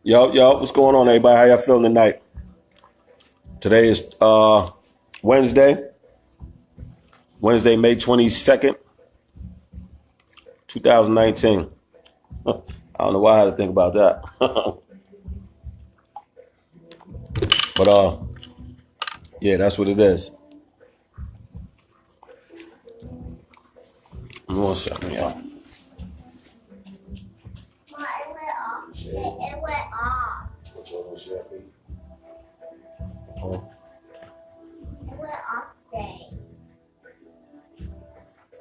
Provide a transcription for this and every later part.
Yo, what's going on, everybody? How y'all feeling tonight? Today is Wednesday, May 22nd, 2019. I don't know why I had to think about that. But yeah, that's what it is. Give me 1 second, y'all. It went off. It went off. It went off day.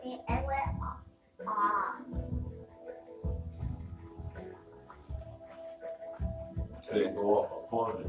It went off. It didn't go off upon it.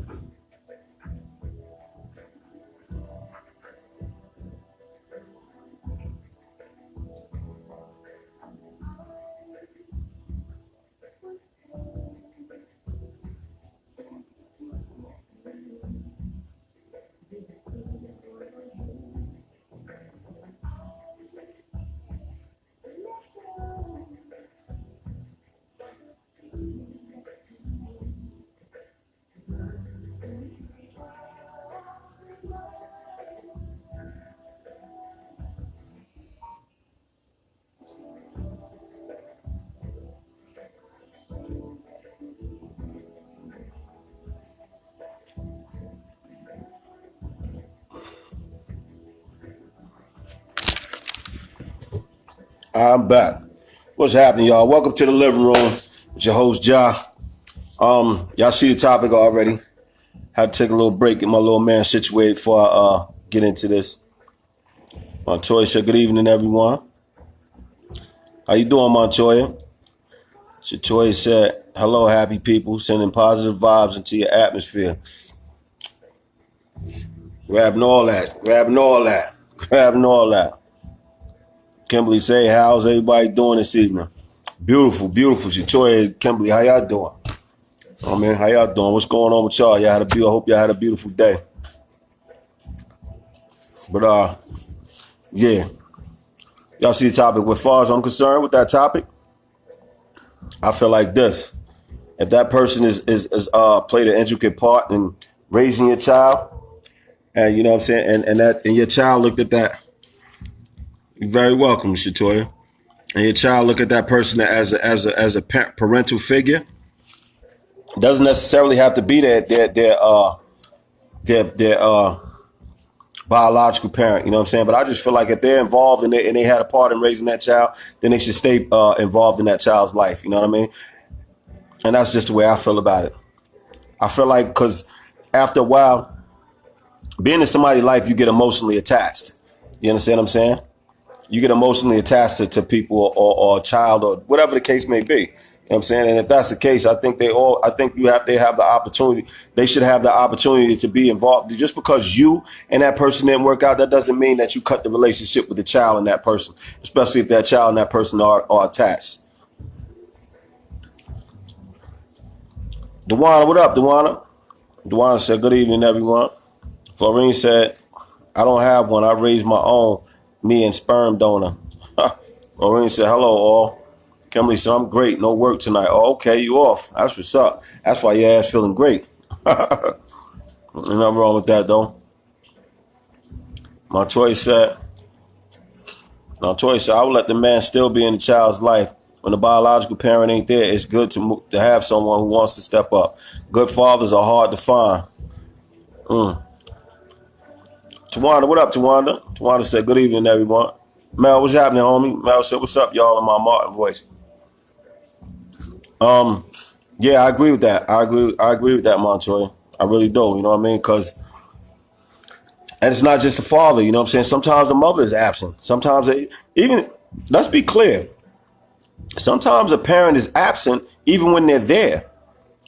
I'm back. What's happening, y'all? Welcome to the living room with your host, Ja. Y'all see the topic already. Had to take a little break, get my little man situated before I get into this. Montoya said, good evening, everyone. How you doing, Montoya? Montoya said, hello, happy people, sending positive vibes into your atmosphere. Grabbing all that. Kimberly say, how's everybody doing this evening? Beautiful. Montoya, Kimberly, how y'all doing? Oh man, how y'all doing? What's going on with y'all? I hope y'all had a beautiful day. But yeah. Y'all see the topic. As far as I'm concerned with that topic, I feel like this. If that person is played an intricate part in raising your child, and you know what I'm saying, and your child looked at that, you're very welcome, Shatoya. And your child look at that person as a parental figure. It doesn't necessarily have to be their biological parent, you know what I'm saying? But I just feel like if they're involved and they had a part in raising that child, then they should stay involved in that child's life, you know what I mean? And that's just the way I feel about it. I feel like because after a while, being in somebody's life, you get emotionally attached. You understand what I'm saying? You get emotionally attached to people or a child or whatever the case may be. You know what I'm saying? And if that's the case, I think they have the opportunity. They should have the opportunity to be involved. Just because you and that person didn't work out, that doesn't mean that you cut the relationship with the child and that person, especially if that child and that person are attached. Dewana, what up, Dewana? Dewana said, good evening, everyone. Florine said, I don't have one. I raised my own, me and sperm donor. Florine said, hello, all. Kimberly said, I'm great. No work tonight. Oh, okay, you off. That's what's up. That's why your ass feeling great. Nothing wrong with that, though. Montoya said, I would let the man still be in the child's life. When the biological parent ain't there, it's good to have someone who wants to step up. Good fathers are hard to find. Tawanda, what up, Tawanda? Tawanda said, good evening, everyone. Mel, what's happening, homie? Mel said, what's up, y'all, in my Martin voice. Yeah, I agree with that. I agree with that, Montoya. I really do, you know what I mean? And it's not just the father, you know what I'm saying? Sometimes the mother is absent. Sometimes let's be clear. Sometimes a parent is absent even when they're there.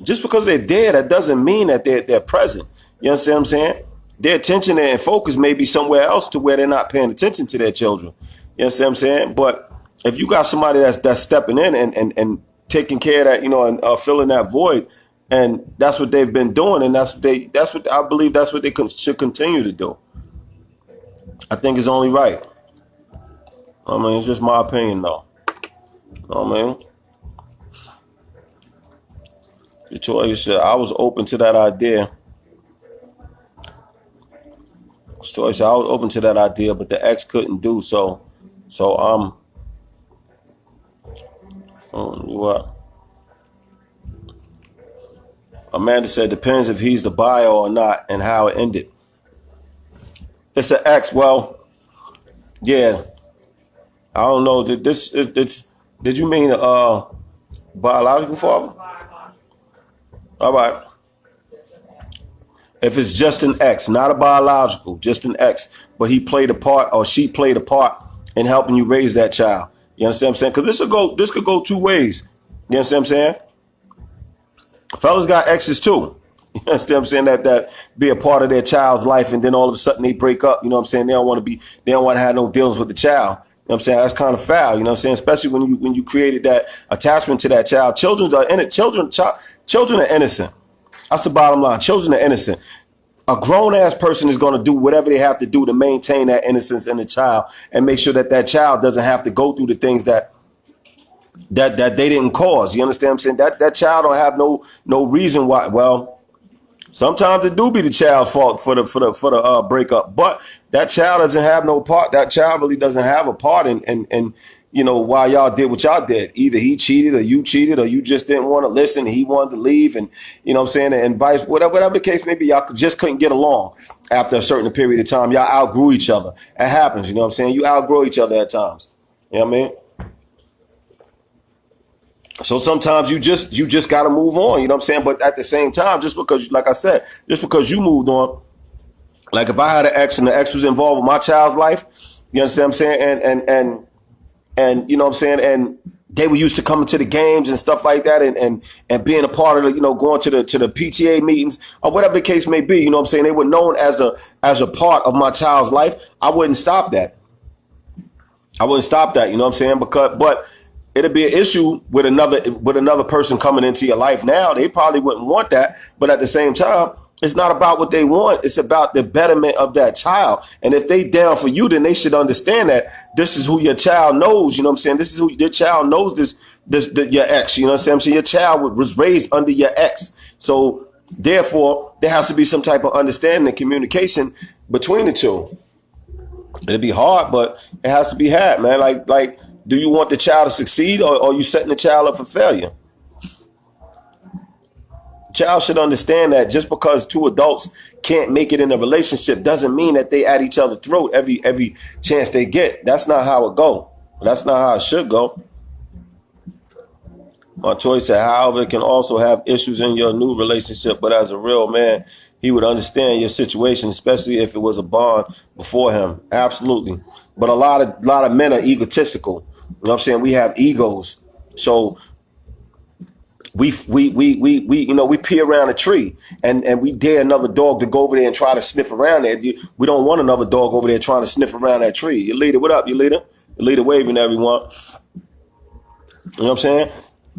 Just because they're there, that doesn't mean that they're present. You understand what I'm saying? Their attention and focus may be somewhere else to where they're not paying attention to their children. You understand what I'm saying? But if you got somebody that's stepping in and taking care of that, you know, and filling that void, and that's what they've been doing, and that's what I believe that's what they should continue to do. I think it's only right. I mean, it's just my opinion, though. I mean, Victoria said, I was open to that idea. Victoria said, I was open to that idea, but the ex couldn't do so. So, what? Amanda said, depends if he's the buyer or not and how it ended. It's an ex. Well, yeah. I don't know. Did you mean biological father? All right. If it's just an ex, not a biological, just an ex, but he played a part or she played a part in helping you raise that child. You understand what I'm saying? Because this could go two ways. You understand what I'm saying? Fellas got exes too. You understand what I'm saying? That be a part of their child's life, and then all of a sudden they break up. You know what I'm saying? They don't want to have no dealings with the child. You know what I'm saying? That's kind of foul. You know what I'm saying? Especially when you created that attachment to that child. Children are innocent. That's the bottom line. Children are innocent. A grown-ass person is going to do whatever they have to do to maintain that innocence in the child and make sure that child doesn't have to go through the things that they didn't cause. You understand what I'm saying? That child don't have no reason why. Well, sometimes it do be the child's fault for the breakup, but that child doesn't have no part. That child really doesn't have a part in why y'all did what y'all did. Either he cheated or you just didn't want to listen. He wanted to leave, and you know what I'm saying, and vice, whatever the case may be, y'all just couldn't get along after a certain period of time. Y'all outgrew each other. It happens, you know what I'm saying? You outgrow each other at times. You know what I mean? So sometimes you just got to move on, you know what I'm saying? But at the same time, just because, like I said, just because you moved on, like if I had an ex and the ex was involved with my child's life, you understand what I'm saying? And you know what I'm saying? And they were used to coming to the games and stuff like that, and being a part of the, going to the PTA meetings or whatever the case may be, you know what I'm saying? They were known as a part of my child's life. I wouldn't stop that. You know what I'm saying? But it'd be an issue with another person coming into your life now. They probably wouldn't want that, but at the same time, it's not about what they want. It's about the betterment of that child. And if they down for you, then they should understand that this is who your child knows. You know what I'm saying? This is who your child knows. Your ex. You know what I'm saying? Your child was raised under your ex. So therefore, there has to be some type of understanding and communication between the two. It'd be hard, but it has to be had, man. Like, do you want the child to succeed, or are you setting the child up for failure? Child should understand that just because two adults can't make it in a relationship doesn't mean that they at each other's throat every chance they get. That's not how it go. That's not how it should go. My choice said, however, it can also have issues in your new relationship, but as a real man, he would understand your situation, especially if it was a bond before him. Absolutely. But a lot of men are egotistical. You know what I'm saying? We have egos. So we pee around a tree and we dare another dog to go over there and try to sniff around there. We don't want another dog over there trying to sniff around that tree. Your leader, what up, your leader? Your leader waving everyone. You know what I'm saying?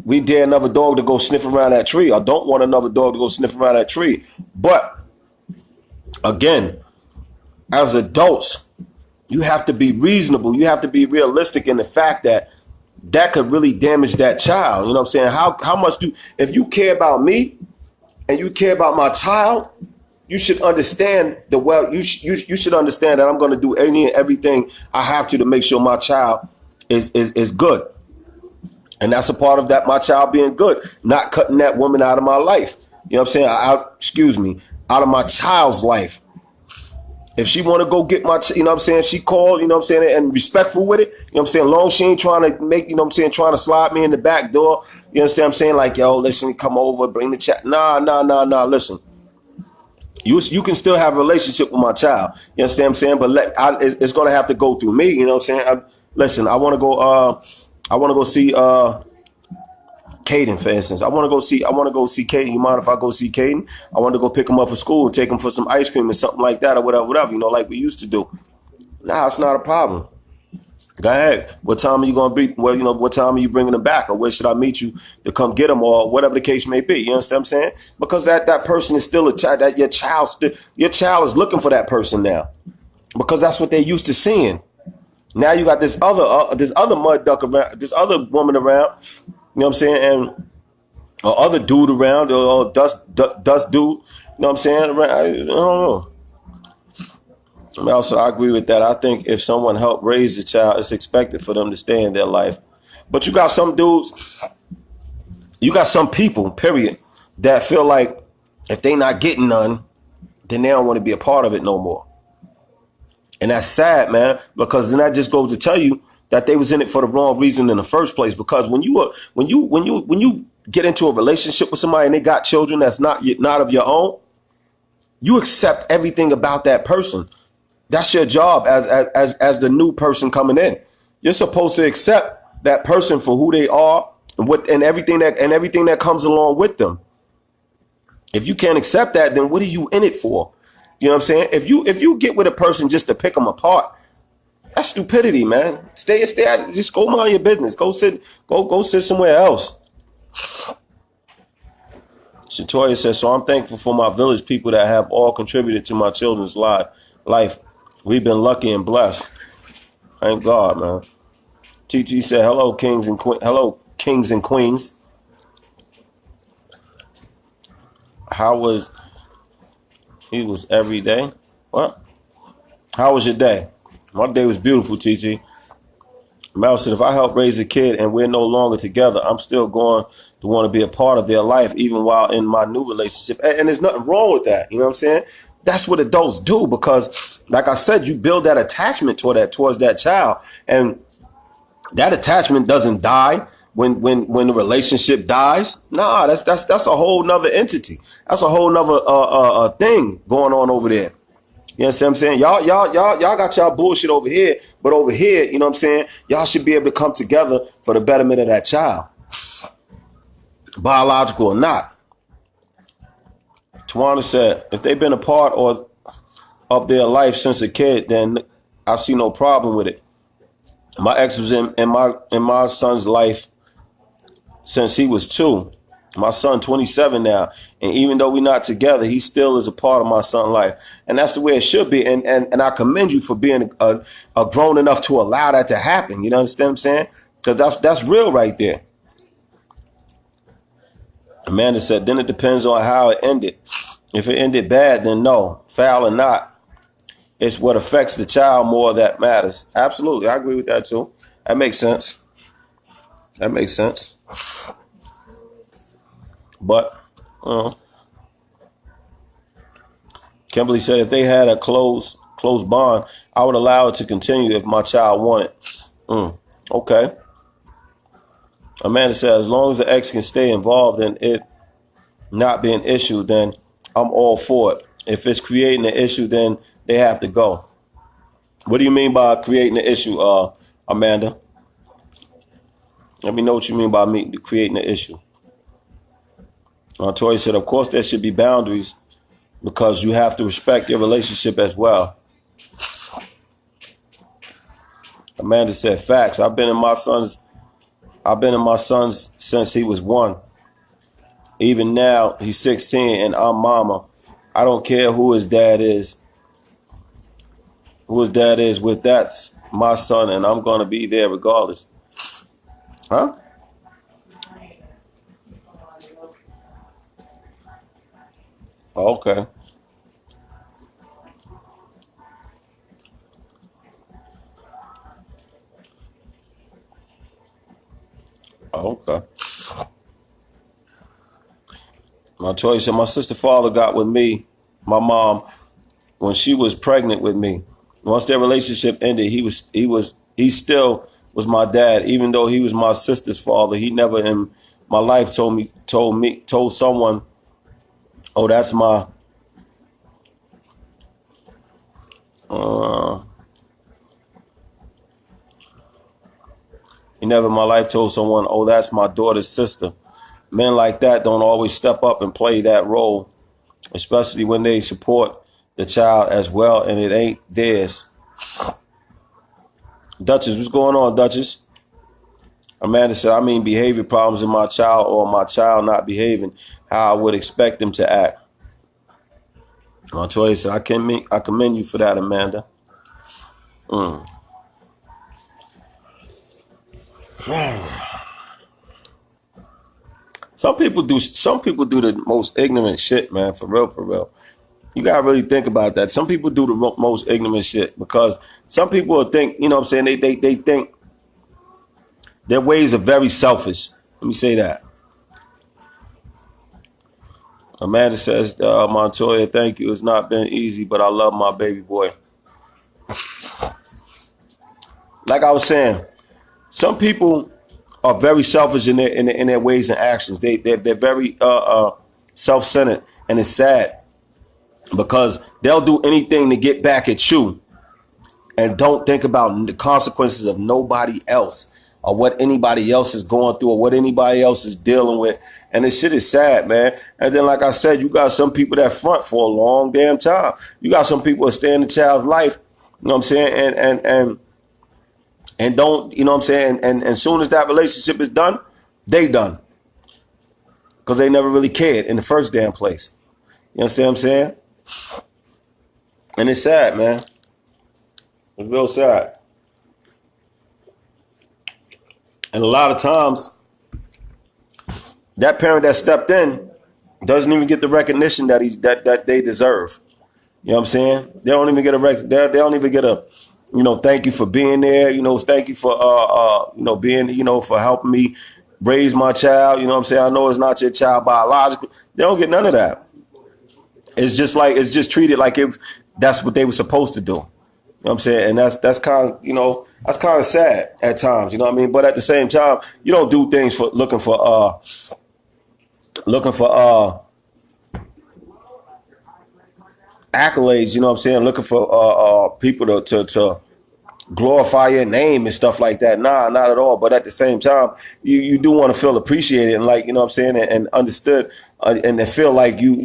We dare another dog to go sniff around that tree. I don't want another dog to go sniff around that tree. But again, as adults, you have to be reasonable. You have to be realistic in the fact that could really damage that child. You know what I'm saying? How much if you care about me and you care about my child, you should understand you should understand that I'm going to do any and everything I have to make sure my child is good. And that's a part of that, my child being good, not cutting that woman out of my life. You know what I'm saying? Out of my child's life. If she want to go get you know what I'm saying, she called, you know what I'm saying, and respectful with it, you know what I'm saying, long she ain't trying to make, you know what I'm saying, trying to slide me in the back door, you understand what I'm saying, like, yo, listen, come over, bring the chat. Nah, listen. You can still have a relationship with my child, you understand what I'm saying, but it's going to have to go through me, you know what I'm saying. Listen, I want to go see Caden, for instance. I want to go see Caden. You mind if I go see Caden? I want to go pick him up for school and take him for some ice cream or something like that, or whatever, you know, like we used to do. Nah, it's not a problem. Go ahead. What time are you going to be? Well, you know, what time are you bringing him back? Or where should I meet you to come get him, or whatever the case may be? You understand what I'm saying? Because that person is still a child. That your child is looking for that person now, because that's what they're used to seeing. Now you got this other mud duck around, this other woman around. You know what I'm saying? And or other dude around, or dust dude. You know what I'm saying? I don't know. I mean, also, I agree with that. I think if someone helped raise a child, it's expected for them to stay in their life. But you got some dudes, you got some people, period, that feel like if they not getting none, then they don't want to be a part of it no more. And that's sad, man, because then that just goes to tell you that they was in it for the wrong reason in the first place. Because when you get into a relationship with somebody and they got children that's not of your own, you accept everything about that person. That's your job as the new person coming in. You're supposed to accept that person for who they are and everything that comes along with them. If you can't accept that, then what are you in it for? You know what I'm saying? If you get with a person just to pick them apart, that's stupidity, man. Stay at it. Just go mind your business. Go sit somewhere else. Shatoya says, so I'm thankful for my village people that have all contributed to my children's life. We've been lucky and blessed. Thank God, man. TT said, hello, kings and queens. How was every day? What? How was your day? My day was beautiful, TT. Mel said, if I help raise a kid and we're no longer together, I'm still going to want to be a part of their life, even while in my new relationship. And there's nothing wrong with that. You know what I'm saying? That's what adults do, because, like I said, you build that attachment towards that child, and that attachment doesn't die when the relationship dies. Nah, that's a whole nother entity. That's a whole nother thing going on over there. You know what I'm saying? Y'all got y'all bullshit over here, but over here, you know what I'm saying? Y'all should be able to come together for the betterment of that child, biological or not. Tawana said, if they've been a part of their life since a kid, then I see no problem with it. My ex was in my son's life since he was 2. My son 27 now, and even though we're not together, he still is a part of my son's life, and that's the way it should be. And I commend you for being a grown enough to allow that to happen. You know, understand what I'm saying? Because that's real right there. Amanda said, then it depends on how it ended. If it ended bad, then no, foul or not, it's what affects the child more that matters. Absolutely, I agree with that too. That makes sense. But Kimberly said, if they had a close bond, I would allow it to continue if my child wanted. Okay. Amanda said, as long as the ex can stay involved and it not be an issue, then I'm all for it. If it's creating an issue, then they have to go. What do you mean by creating an issue, Amanda? Let me know what you mean by creating an issue. Tori said, of course, there should be boundaries because you have to respect your relationship as well. Amanda said, facts. I've been in my son's since he was 1. Even now, he's 16 and I'm mama. I don't care who his dad is. With that's my son, and I'm going to be there regardless. Huh? Okay. Okay. My choice. And my sister father got with me, my mom, when she was pregnant with me. Once their relationship ended, he still was my dad, even though he was my sister's father. He never in my life told someone, oh, that's my he never in my life told someone, oh, that's my daughter's sister. Men like that don't always step up and play that role, especially when they support the child as well and it ain't theirs. Duchess, what's going on, Duchess? Amanda said, I mean behavior problems in my child, or my child not behaving how I would expect them to act. Montoya said, I commend you for that, Amanda. Some people do the most ignorant shit, man, for real, for real. You gotta really think about that. Some people do the most ignorant shit because some people will think, you know what I'm saying, they think their ways are very selfish. Let me say that. Amanda says, Montoya, thank you. It's not been easy, but I love my baby boy. Like I was saying, some people are very selfish in their ways and actions. They're very self-centered, and it's sad because they'll do anything to get back at you and don't think about the consequences of nobody else or what anybody else is going through or what anybody else is dealing with. And this shit is sad, man. And then, like I said, you got some people that front for a long damn time. You got some people that stay in the child's life, you know what I'm saying, and don't, you know what I'm saying, and as soon as that relationship is done, they done. Because they never really cared in the first damn place. You understand what I'm saying? And it's sad, man. It's real sad. And a lot of times, that parent that stepped in doesn't even get the recognition that they deserve. You know what I'm saying? They don't even get they don't even get a, you know, thank you for being there. You know, thank you for you know, being, you know, for helping me raise my child. You know what I'm saying? I know it's not your child biologically. They don't get none of that. It's just treated like that's what they were supposed to do. You know what I'm saying? And that's kind of, you know, that's kind of sad at times, you know what I mean? But at the same time, you don't do things for looking for accolades, you know what I'm saying? Looking for people to glorify your name and stuff like that. Nah, not at all. But at the same time, you do want to feel appreciated and, like, you know what I'm saying, and understood, and to feel like you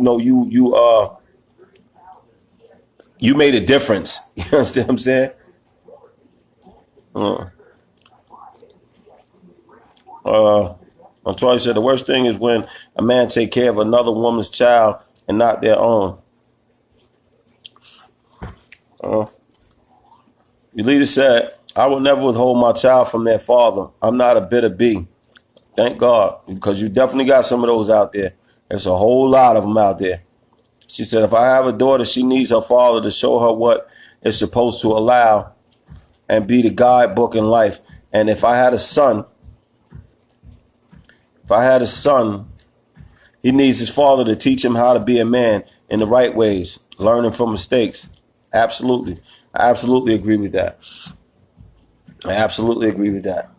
made a difference. You understand what I'm saying? Montoya said the worst thing is when a man take care of another woman's child and not their own. Yulita said, I will never withhold my child from their father. I'm not a bitter bee. Thank God, because you definitely got some of those out there. There's a whole lot of them out there. She said, if I have a daughter, she needs her father to show her what it's supposed to allow and be the guidebook in life. And if I had a son, he needs his father to teach him how to be a man in the right ways, learning from mistakes. Absolutely. I absolutely agree with that. I absolutely agree with that.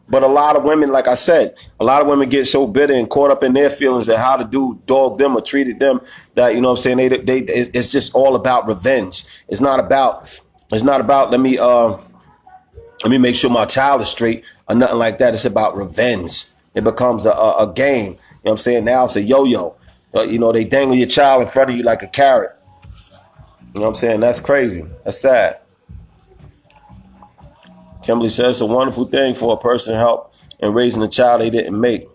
But a lot of women, like I said, a lot of women get so bitter and caught up in their feelings and how the dude dogged them or treated them that, you know what I'm saying, it's just all about revenge. It's not about let me make sure my child is straight or nothing like that. It's about revenge. It becomes a game. You know what I'm saying? Now it's a yo-yo. You know, they dangle your child in front of you like a carrot. You know what I'm saying? That's crazy. That's sad. Kimberly says it's a wonderful thing for a person to help in raising a child they didn't make.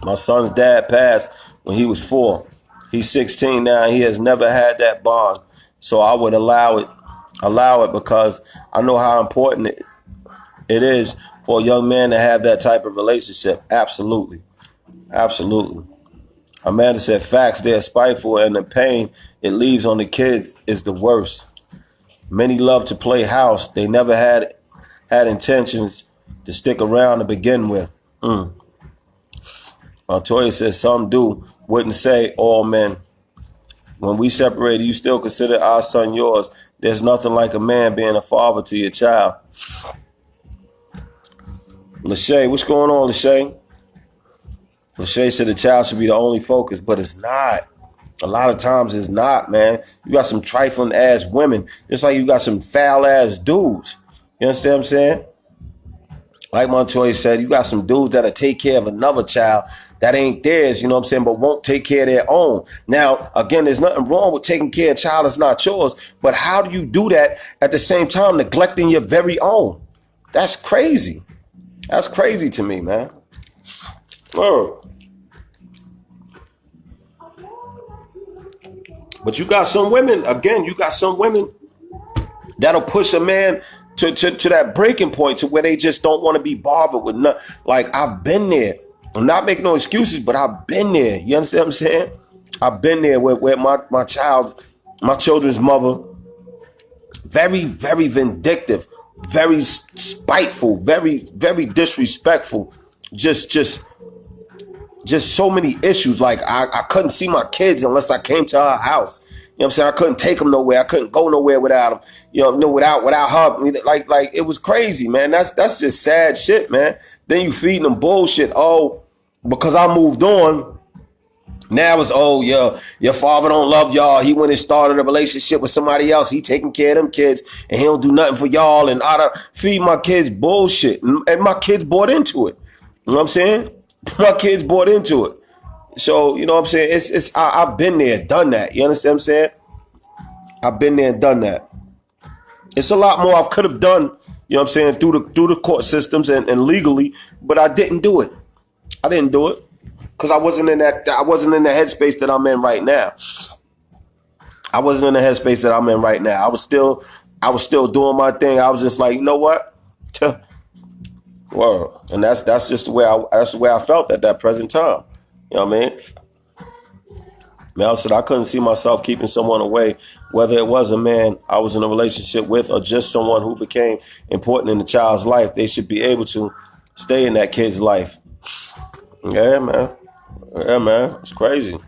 My son's dad passed when he was 4. He's 16 now, and he has never had that bond. So I would allow it because I know how important it is for a young man to have that type of relationship. Absolutely. Absolutely. Amanda said facts, they're spiteful, and the pain it leaves on the kids is the worst. Many love to play house. They never had intentions to stick around to begin with. Montoya says some do. Wouldn't say all men. When we separated, you still consider our son yours. There's nothing like a man being a father to your child. Lachey, what's going on, Lachey? Lachey said the child should be the only focus, but it's not. A lot of times it's not, man. You got some trifling ass women, just like you got some foul ass dudes. You understand what I'm saying? Like Montoya said, you got some dudes that'll take care of another child that ain't theirs, you know what I'm saying, but won't take care of their own. Now, again, there's nothing wrong with taking care of a child that's not yours, but how do you do that at the same time neglecting your very own? That's crazy. That's crazy to me, man. Whoa. But you got some women, again, that'll push a man to that breaking point to where they just don't want to be bothered with nothing. Like, I've been there. I'm not making no excuses, but I've been there. You understand what I'm saying? I've been there where my children's mother, very, very vindictive, very spiteful, very, very disrespectful. Just so many issues. Like I couldn't see my kids unless I came to her house. You know what I'm saying? I couldn't take them nowhere. I couldn't go nowhere without them. You know, without her. Like it was crazy, man. That's just sad shit, man. Then you feeding them bullshit. Oh, because I moved on. Now it's, oh, yeah, your father don't love y'all. He went and started a relationship with somebody else. He taking care of them kids, and he don't do nothing for y'all. And I don't feed my kids bullshit. And my kids bought into it. You know what I'm saying? My kids bought into it. So, you know what I'm saying? I've been there, done that. You understand what I'm saying? I've been there and done that. It's a lot more I could have done, you know what I'm saying, through the court systems and legally, but I didn't do it. I didn't do it. Because I wasn't in the headspace that I'm in right now. I wasn't in the headspace that I'm in right now. I was still doing my thing. I was just like, you know what? Word. And that's just the way I felt at that present time. You know what I mean? Mel said I couldn't see myself keeping someone away, whether it was a man I was in a relationship with or just someone who became important in the child's life. They should be able to stay in that kid's life. Yeah, man. Yeah, man. It's crazy.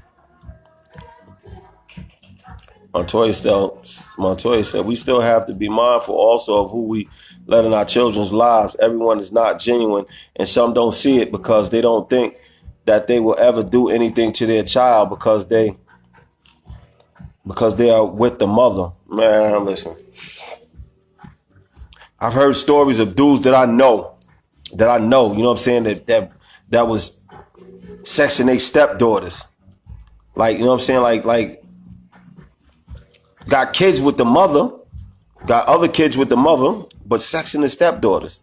Montoya said, we still have to be mindful also of who we let in our children's lives. Everyone is not genuine, and some don't see it because they don't think that they will ever do anything to their child because they are with the mother. Man, listen. I've heard stories of dudes that I know, you know what I'm saying, that was sexing their stepdaughters. Like, you know what I'm saying? Like got kids with the mother, got other kids with the mother, but sexing the stepdaughters.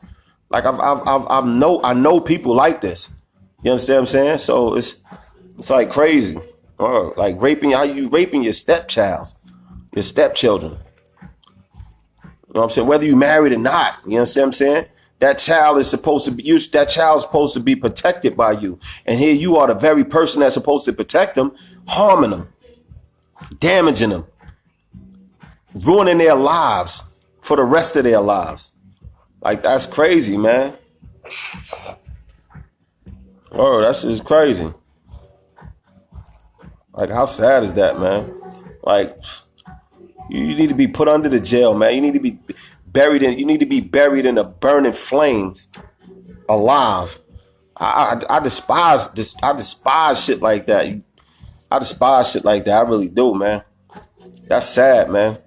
Like I know people like this. You understand what I'm saying? So it's like crazy. Or like how you raping your stepchildren. You know what I'm saying? Whether you married or not, you understand what I'm saying? That child is supposed to be protected by you. And here you are, the very person that's supposed to protect them, harming them, damaging them, ruining their lives for the rest of their lives. Like, that's crazy, man. Oh, that's just crazy. Like, how sad is that, man? Like, you need to be put under the jail, man. You need to be buried in the burning flames, alive. I despise this. I despise shit like that. I despise shit like that. I really do, man. That's sad, man.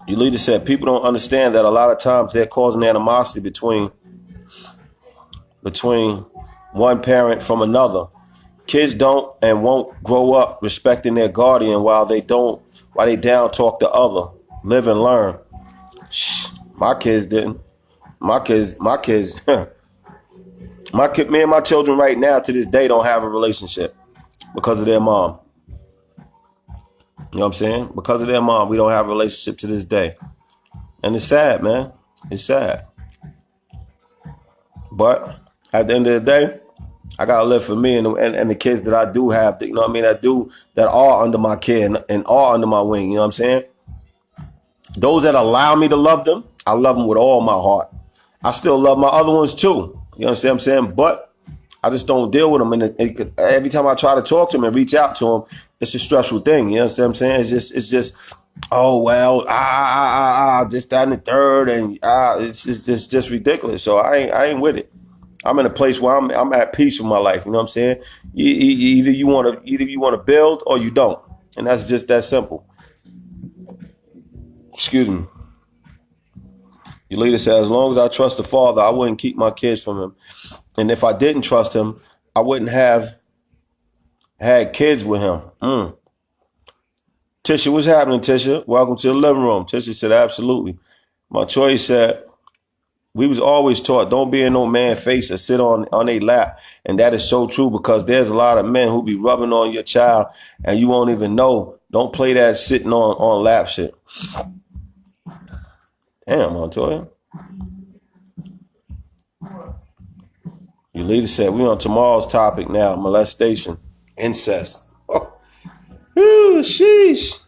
Your leader said people don't understand that a lot of times they're causing animosity between one parent from another. Kids don't and won't grow up respecting their guardian while they down talk the other. Live and learn. Shh, my kids didn't. My kids, me and my children right now to this day don't have a relationship because of their mom. You know what I'm saying? Because of their mom, we don't have a relationship to this day. And it's sad, man. It's sad. But at the end of the day, I gotta live for me and the kids that I do have, you know what I mean, that are under my care and are under my wing, you know what I'm saying? Those that allow me to love them, I love them with all my heart. I still love my other ones too. You understand what I'm saying? But I just don't deal with them. And every time I try to talk to them and reach out to them, it's a stressful thing. You know what I'm saying? It's just, oh, well, this, that, and the third. And it's just ridiculous. So I ain't with it. I'm in a place where I'm at peace with my life. You know what I'm saying? Either you want to build or you don't. And that's just that simple. Excuse me. Your leader said, as long as I trust the Father, I wouldn't keep my kids from him. And if I didn't trust him, I wouldn't have had kids with him. Tisha, what's happening, Tisha? Welcome to the living room. Tisha said, absolutely. Montoya said, we was always taught, don't be in no man's face or sit on their lap. And that is so true because there's a lot of men who be rubbing on your child and you won't even know. Don't play that sitting on lap shit. Damn, Montoya. Your leader said, we on tomorrow's topic now, molestation, incest. Oh, sheesh.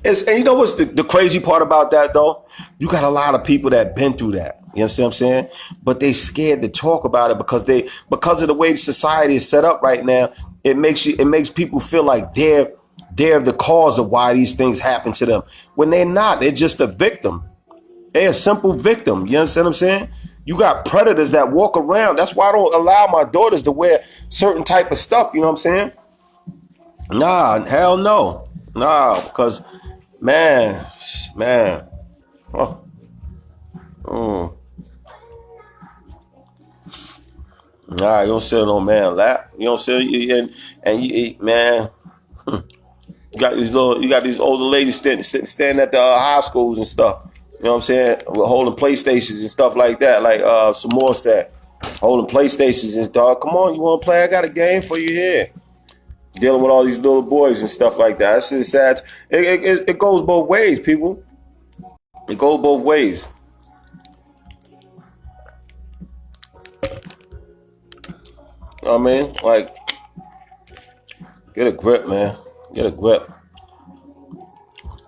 And you know what's the crazy part about that, though? You got a lot of people that been through that. You understand what I'm saying? But they scared to talk about it because of the way society is set up right now. It makes people feel like they're the cause of why these things happen to them. When they're not, they're just a victim. They're a simple victim. You understand what I'm saying? You got predators that walk around. That's why I don't allow my daughters to wear certain type of stuff. You know what I'm saying? Nah, hell no. Nah, because man. Oh. Nah, you don't sit on man lap. You don't sit and you eat, man. You got these older ladies standing at the high schools and stuff. You know what I'm saying? We're holding PlayStations and stuff like that. Like some more said, holding PlayStations and stuff. Come on, you want to play? I got a game for you here. Dealing with all these little boys and stuff like that. That's just sad. It goes both ways, people. It goes both ways. You know what I mean? Like, get a grip, man. Get a grip.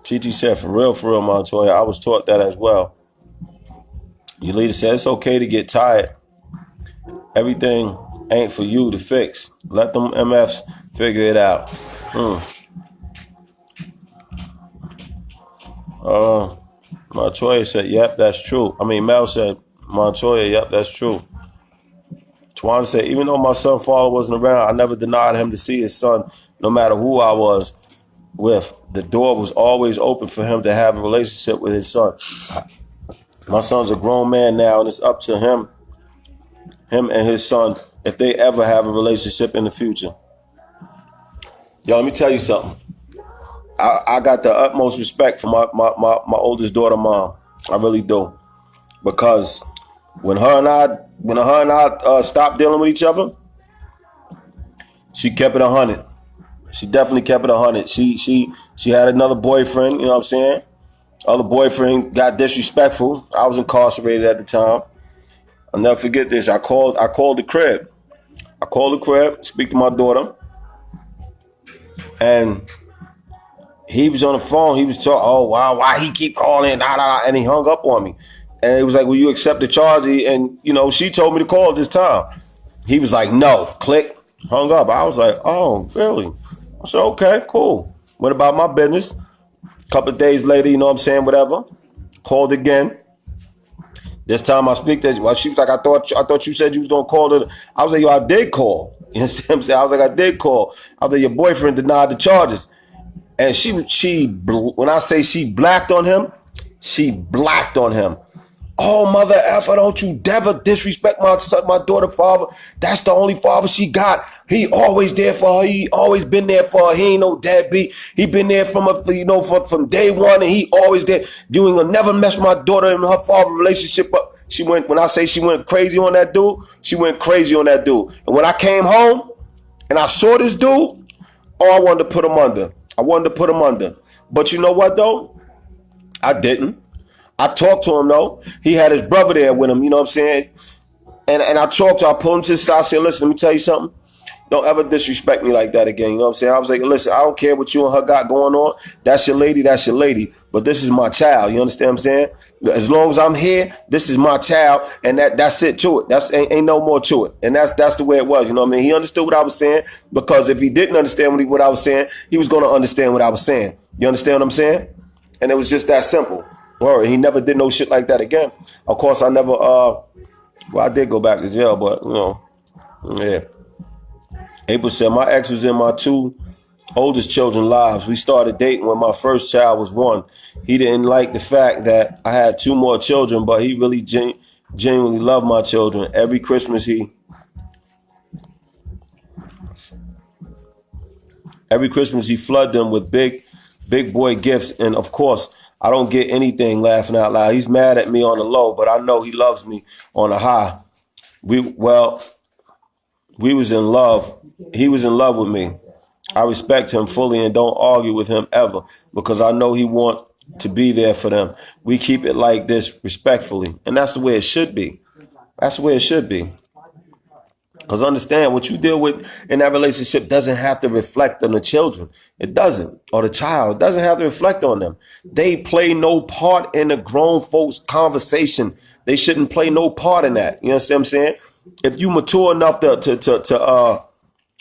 TT said, for real, Montoya, I was taught that as well. Your leader said, it's okay to get tired. Everything ain't for you to fix. Let them MFs figure it out. Montoya said, yep, that's true. Mel said, Montoya, yep, that's true. Twan said, even though my son's father wasn't around, I never denied him to see his son, no matter who I was with. The door was always open for him to have a relationship with his son. My son's a grown man now, and it's up to him and his son, if they ever have a relationship in the future. Yo, let me tell you something. I got the utmost respect for my oldest daughter, mom. I really do. Because when her and I stopped dealing with each other, she kept it 100. She definitely kept it 100. She had another boyfriend, you know what I'm saying? Other boyfriend got disrespectful. I was incarcerated at the time. I'll never forget this. I called the crib. Speak to my daughter. And he was on the phone. He was talking, oh, wow, why he keep calling? And he hung up on me. And it was like, will you accept the charge? And, you know, she told me to call this time. He was like, no. Click. Hung up. I was like, oh, really? I said, okay, cool. Went about my business. A couple of days later, you know what I'm saying, whatever. Called again. This time I speak to her. Well, she was like, I thought you said you was going to call her. I was like, yo, I did call. You know what I'm saying? I was like, I did call. I was like, your boyfriend denied the charges. And she when I say she blacked on him, she blacked on him. Oh, mother effer, don't you ever disrespect my daughter father. That's the only father she got. He always there for her. He always been there for her. He ain't no deadbeat. He been there from day one, and he always there. You ain't gonna never mess my daughter and her father relationship up. When I say she went crazy on that dude, she went crazy on that dude. And when I came home and I saw this dude, I wanted to put him under. But you know what though? I didn't. I talked to him though. He had his brother there with him, you know what I'm saying? And I talked to him, I pulled him to the side, I said, listen, let me tell you something. Don't ever disrespect me like that again. You know what I'm saying? I was like, listen, I don't care what you and her got going on. That's your lady. But this is my child. You understand what I'm saying? As long as I'm here, this is my child. And that's it to it. Ain't no more to it. And that's the way it was. You know what I mean? He understood what I was saying, because if he didn't understand what I was saying, he was going to understand what I was saying. You understand what I'm saying? And it was just that simple. Word. He never did no shit like that again. Of course, I never, I did go back to jail, but, you know, yeah. April said, my ex was in my 2 oldest children's lives. We started dating when my first child was 1. He didn't like the fact that I had 2 more children, but he really genuinely loved my children. Every Christmas he flooded them with big boy gifts. And of course, I don't get anything, laughing out loud. He's mad at me on the low, but I know he loves me on the high. We was in love. He was in love with me. I respect him fully and don't argue with him ever, because I know he want to be there for them. We keep it like this, respectfully. And that's the way it should be. That's the way it should be. Because understand, what you deal with in that relationship doesn't have to reflect on the children. It doesn't. Or the child. It doesn't have to reflect on them. They play no part in the grown folks' conversation. They shouldn't play no part in that. You understand what I'm saying? If you mature enough to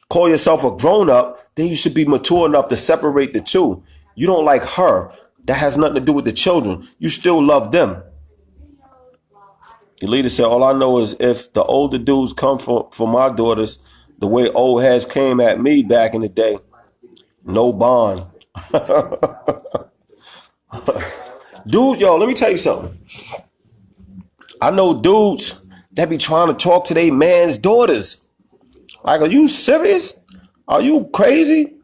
call yourself a grown up, then you should be mature enough to separate the two. You don't like her. That has nothing to do with the children. You still love them. The leader said, all I know is if the older dudes come for my daughters the way old heads came at me back in the day, no bond. Dude, yo, let me tell you something. I know dudes that be trying to talk to their man's daughters. Like, are you serious? Are you crazy?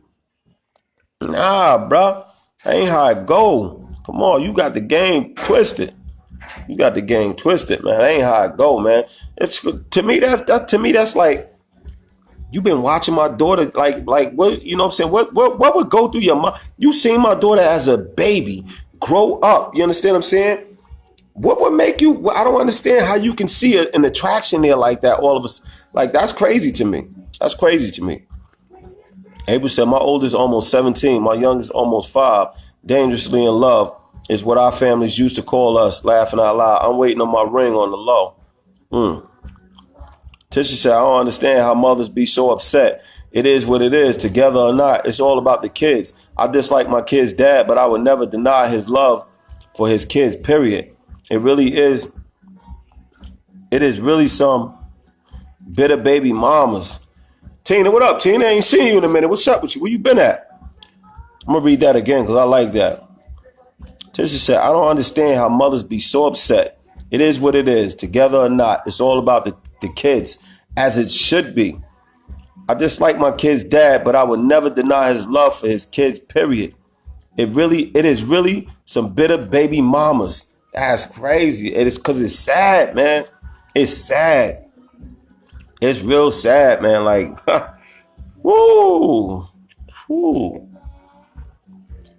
Nah, bro. That ain't how it go. Come on, you got the game twisted. You got the game twisted, man. That ain't how it go, man. It's to me that's like you been watching my daughter like what, you know what I'm saying? What would go through your mind? You seen my daughter as a baby grow up. You understand what I'm saying? What would make you? I don't understand how you can see an attraction there like that. All of us, like that's crazy to me. That's crazy to me. Abel said, my oldest almost 17, my youngest almost 5. Dangerously in love is what our families used to call us, laughing out loud. I'm waiting on my ring on the low. Tisha said, I don't understand how mothers be so upset. It is what it is, together or not. It's all about the kids. I dislike my kid's dad, but I would never deny his love for his kids, period. It is really some bitter baby mamas. Tina, what up, Tina? I ain't seen you in a minute. What's up with you? Where you been at? I'm going to read that again because I like that. Tisha said, I don't understand how mothers be so upset. It is what it is, together or not. It's all about the kids, as it should be. I dislike my kid's dad, but I would never deny his love for his kids, period. It is really some bitter baby mamas. That's crazy. It is because it's sad, man. It's sad. It's real sad, man. Like, woo.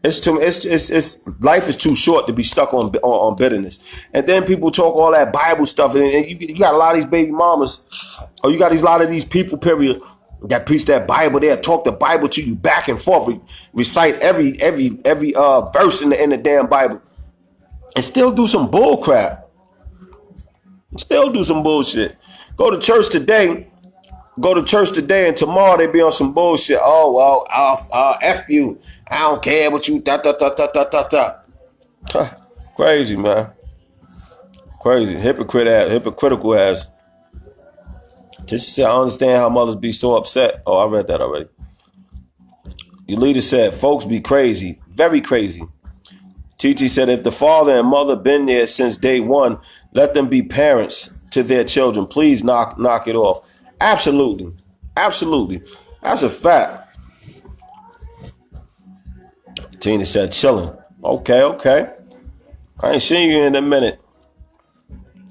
It's life is too short to be stuck on bitterness. And then people talk all that Bible stuff, and you got a lot of these baby mamas, or you got a lot of these people, period, that preach that Bible. They'll talk the Bible to you back and forth, recite every verse in the damn Bible, and still do some bull crap. Still do some bullshit. Go to church today, and tomorrow they be on some bullshit. Oh, well, I'll F you. I don't care what you, Crazy, man. Crazy. Hypocritical ass. Just said, I don't understand how mothers be so upset. Oh, I read that already. Your leader said, folks be crazy. Very crazy. TT said, if the father and mother been there since day one, let them be parents to their children. Please knock it off. Absolutely. That's a fact. Tina said, chilling. Okay. I ain't seen you in a minute.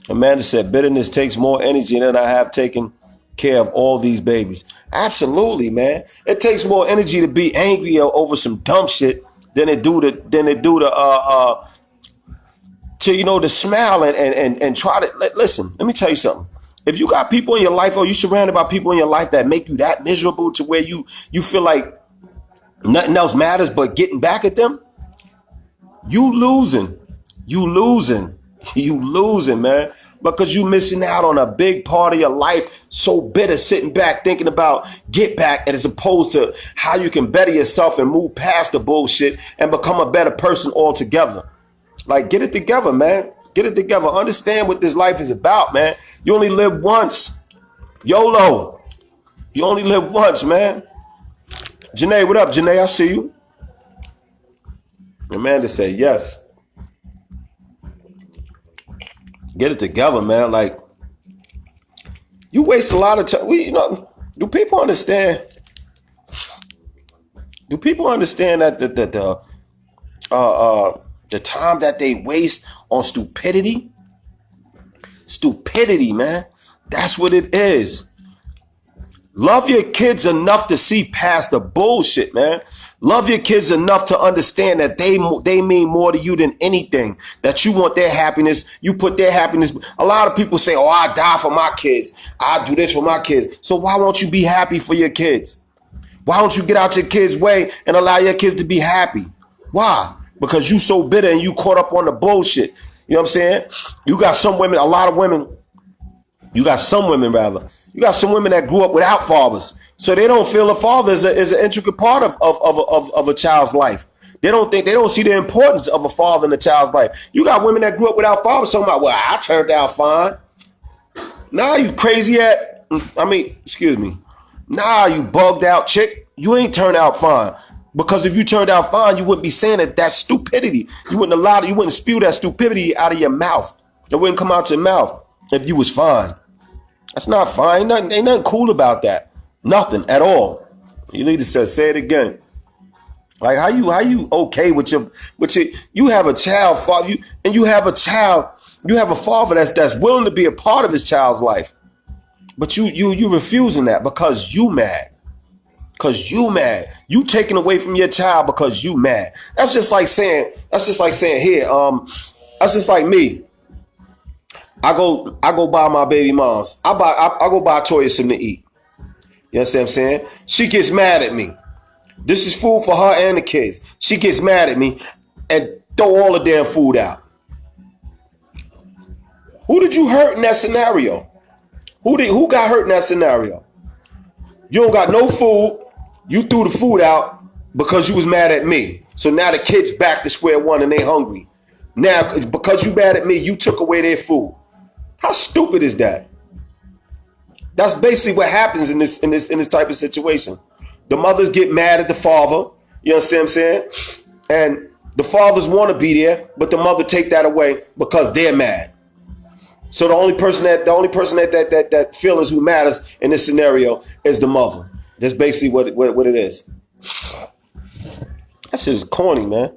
Amanda said, bitterness takes more energy than I have taken care of all these babies. Absolutely, man. It takes more energy to be angry over some dumb shit than it do to smile and try to listen. Let me tell you something. If you got people in your life, or you surrounded by people in your life that make you that miserable to where you feel like nothing else matters but getting back at them, you losing, man, because you missing out on a big part of your life. So bitter, sitting back thinking about get back, as opposed to how you can better yourself and move past the bullshit and become a better person altogether. Like, get it together, man. Get it together. Understand what this life is about, man. You only live once. YOLO. You only live once, man. Janae, what up, Janae? I see you. Amanda said yes. Get it together, man. Like, you waste a lot of time. Do people understand? Do people understand that the time that they waste on stupidity? Stupidity, man. That's what it is. Love your kids enough to see past the bullshit, man. Love your kids enough to understand that they mean more to you than anything. That you want their happiness. You put their happiness. A lot of people say, oh, I die for my kids. I do this for my kids. So why won't you be happy for your kids? Why don't you get out your kids' way and allow your kids to be happy? Why? Because you so bitter and you caught up on the bullshit. You know what I'm saying? You got some women, a lot of women. You got some women that grew up without fathers. So they don't feel a father is an intricate part of a child's life. They don't see the importance of a father in a child's life. You got women that grew up without fathers talking about, well, I turned out fine. Nah, you crazy excuse me. Nah, you bugged out chick. You ain't turned out fine. Because if you turned out fine, you wouldn't be saying that that's stupidity. You wouldn't spew that stupidity out of your mouth. It wouldn't come out your mouth if you was fine. That's not fine. Ain't nothing cool about that. Nothing at all. You need to say it again. Like how you okay with your you have a child father you have a father that's willing to be a part of his child's life. But you refusing that because you mad. Because you mad. You taking away from your child because you mad. That's just like saying here, that's just like me. I go buy my baby moms. I go buy Toya something to eat. You know what I'm saying? She gets mad at me. This is food for her and the kids. She gets mad at me and throw all the damn food out. Who did you hurt in that scenario? Who got hurt in that scenario? You don't got no food. You threw the food out because you was mad at me. So now the kids back to square one and they hungry. Now, because you mad at me, you took away their food. How stupid is that? That's basically what happens in this type of situation. The mothers get mad at the father. You know what I'm saying? And the fathers want to be there, but the mother take that away because they're mad. So the only person that feels who matters in this scenario is the mother. That's basically what it is. That shit is corny, man.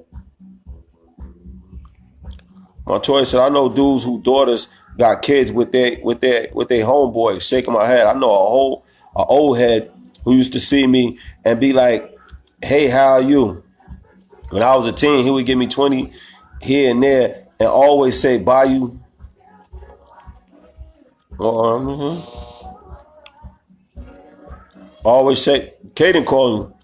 Montoya said, I know dudes whose daughters got kids with their homeboys. Shaking my head. I know a old head who used to see me and be like, hey, how are you? When I was a teen, he would give me 20 here and there and always say, buy you. Always say, Caden called you,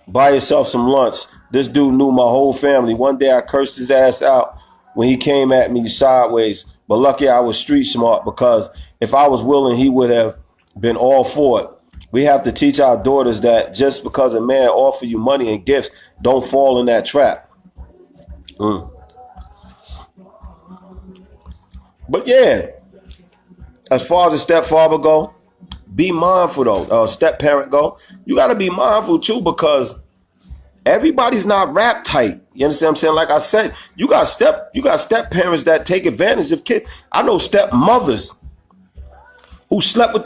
buy yourself some lunch. This dude knew my whole family. One day I cursed his ass out when he came at me sideways. But lucky I was street smart because if I was willing, he would have been all for it. We have to teach our daughters that just because a man offers you money and gifts, don't fall in that trap. But yeah, as far as the stepfather go, be mindful though. Step parent go, you got to be mindful too because everybody's not rap tight. You understand what I'm saying? Like I said, you got step parents that take advantage of kids. I know step mothers who slept with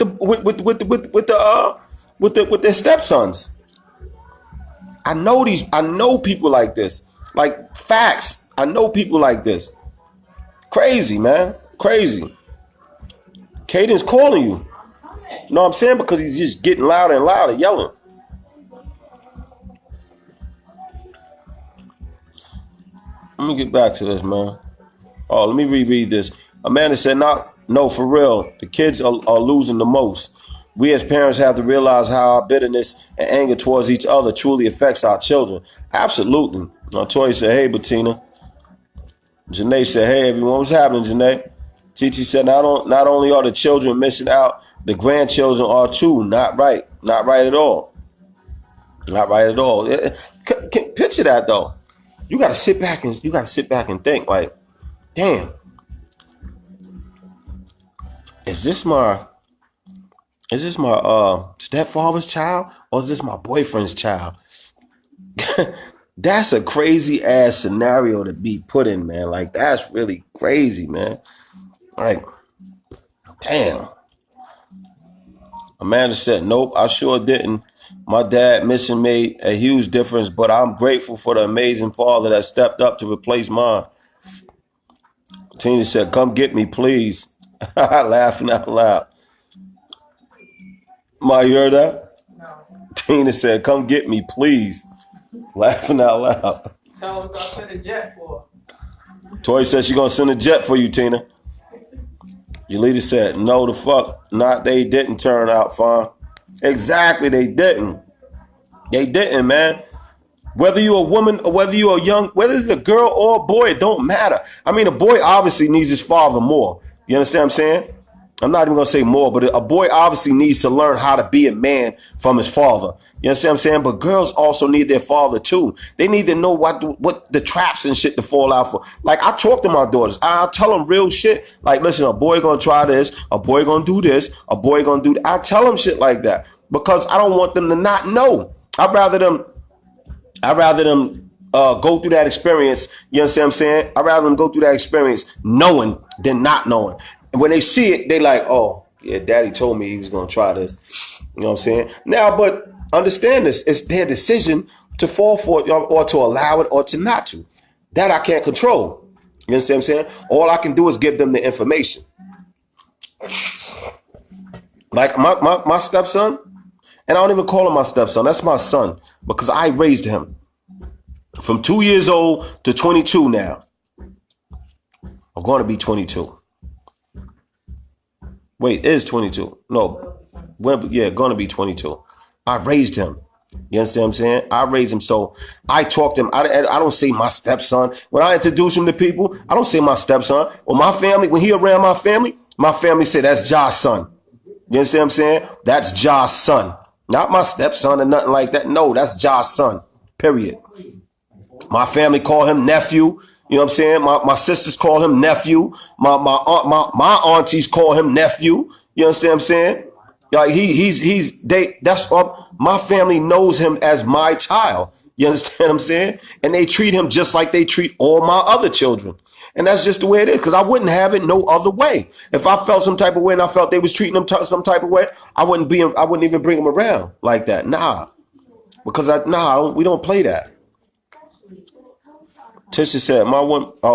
their stepsons. I know people like this. Like facts. I know people like this. Crazy, man. Crazy. Caden's calling you. You know what I'm saying? Because he's just getting louder and louder, yelling. Let me get back to this, man. Oh, let me reread this. Amanda said, no, for real. The kids are losing the most. We as parents have to realize how our bitterness and anger towards each other truly affects our children. Absolutely. Toya said, hey, Bettina. Janae said, hey, everyone. What's happening, Janae? Titi said, not only are the children missing out, the grandchildren are too. Not right. Not right at all. Not right at all. Picture that, though. You got to sit back and think like, damn, is this my stepfather's child or is this my boyfriend's child? That's a crazy ass scenario to be put in, man. Like that's really crazy, man. Like, damn. Amanda said, nope, I sure didn't. My dad missing made a huge difference, but I'm grateful for the amazing father that stepped up to replace mine. Tina said, come get me, please. Laughing out loud. Ma, you heard that? No. Tina said, come get me, please. Laughing out loud. Tell him to send a jet for. Tori said she gonna send a jet for you, Tina. Your leader said, no, the fuck not. They didn't turn out fine. Exactly, they didn't. They didn't, man. Whether you're a woman or whether you're a young, whether it's a girl or a boy, it don't matter. I mean, a boy obviously needs his father more. You understand what I'm saying? I'm not even going to say more, but a boy obviously needs to learn how to be a man from his father. You understand what I'm saying? But girls also need their father too. They need to know what the traps and shit to fall out for. Like, I talk to my daughters. I'll tell them real shit. Like, listen, a boy going to try this. A boy going to do this. A boy going to do that. I tell them shit like that because I don't want them to not know. I'd rather them go through that experience. You understand what I'm saying? I'd rather them go through that experience knowing than not knowing. And when they see it, they like, oh, yeah, daddy told me he was going to try this. You know what I'm saying? Now, but understand this. It's their decision to fall for it or to allow it or to not to. That I can't control. You understand what I'm saying? All I can do is give them the information. Like my stepson, and I don't even call him my stepson. That's my son because I raised him from 2 years old to 22 now. I'm going to be 22. Wait, is 22? No, yeah, going to be 22. I raised him. You understand what I'm saying? I raised him, so I talk to him. I don't say my stepson. When I introduce him to people, I don't say my stepson. Well, my family, when he around my family say that's Josh's son. You understand what I'm saying? That's Josh's son. Not my stepson or nothing like that. No, that's Josh's son, period. My family call him nephew. You know what I'm saying? My sisters call him nephew. My aunties call him nephew. You understand what I'm saying? Like that's all. My family knows him as my child. You understand what I'm saying? And they treat him just like they treat all my other children. And that's just the way it is, because I wouldn't have it no other way. If I felt some type of way and I felt they was treating them some type of way, I wouldn't even bring them around like that. Nah, because we don't play that. Tisha said,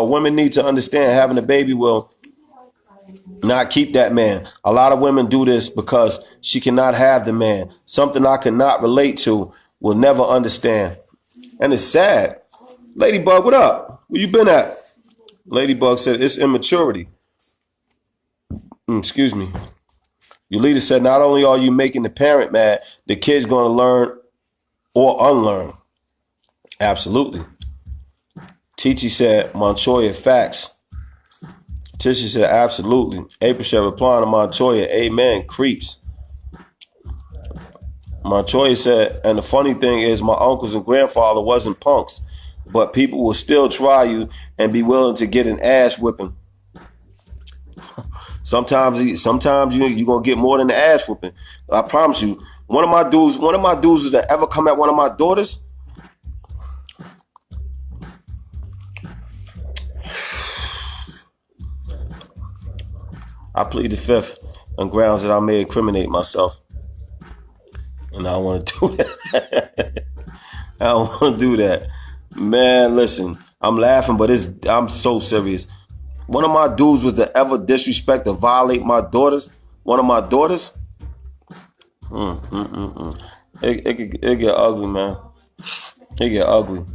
women need to understand having a baby will not keep that man. A lot of women do this because she cannot have the man. Something I cannot relate to, will never understand. And it's sad. Ladybug, what up? Where you been at? Ladybug said, it's immaturity. Excuse me. Your leader said, not only are you making the parent mad, the kid's going to learn or unlearn. Absolutely. Titi said, Montoya, facts. Tisha said, absolutely. April said, replying to Montoya, amen, creeps. Montoya said, and the funny thing is my uncles and grandfather wasn't punks, but people will still try you and be willing to get an ass whipping. Sometimes you're going to get more than the ass whipping. I promise you, one of my dudes that ever come at one of my daughters, I plead the fifth on grounds that I may incriminate myself. And I don't want to do that. I don't want to do that. Man, listen, I'm laughing, but I'm so serious. One of my dudes was to ever disrespect or violate my daughters. One of my daughters. It get ugly, man. It get ugly.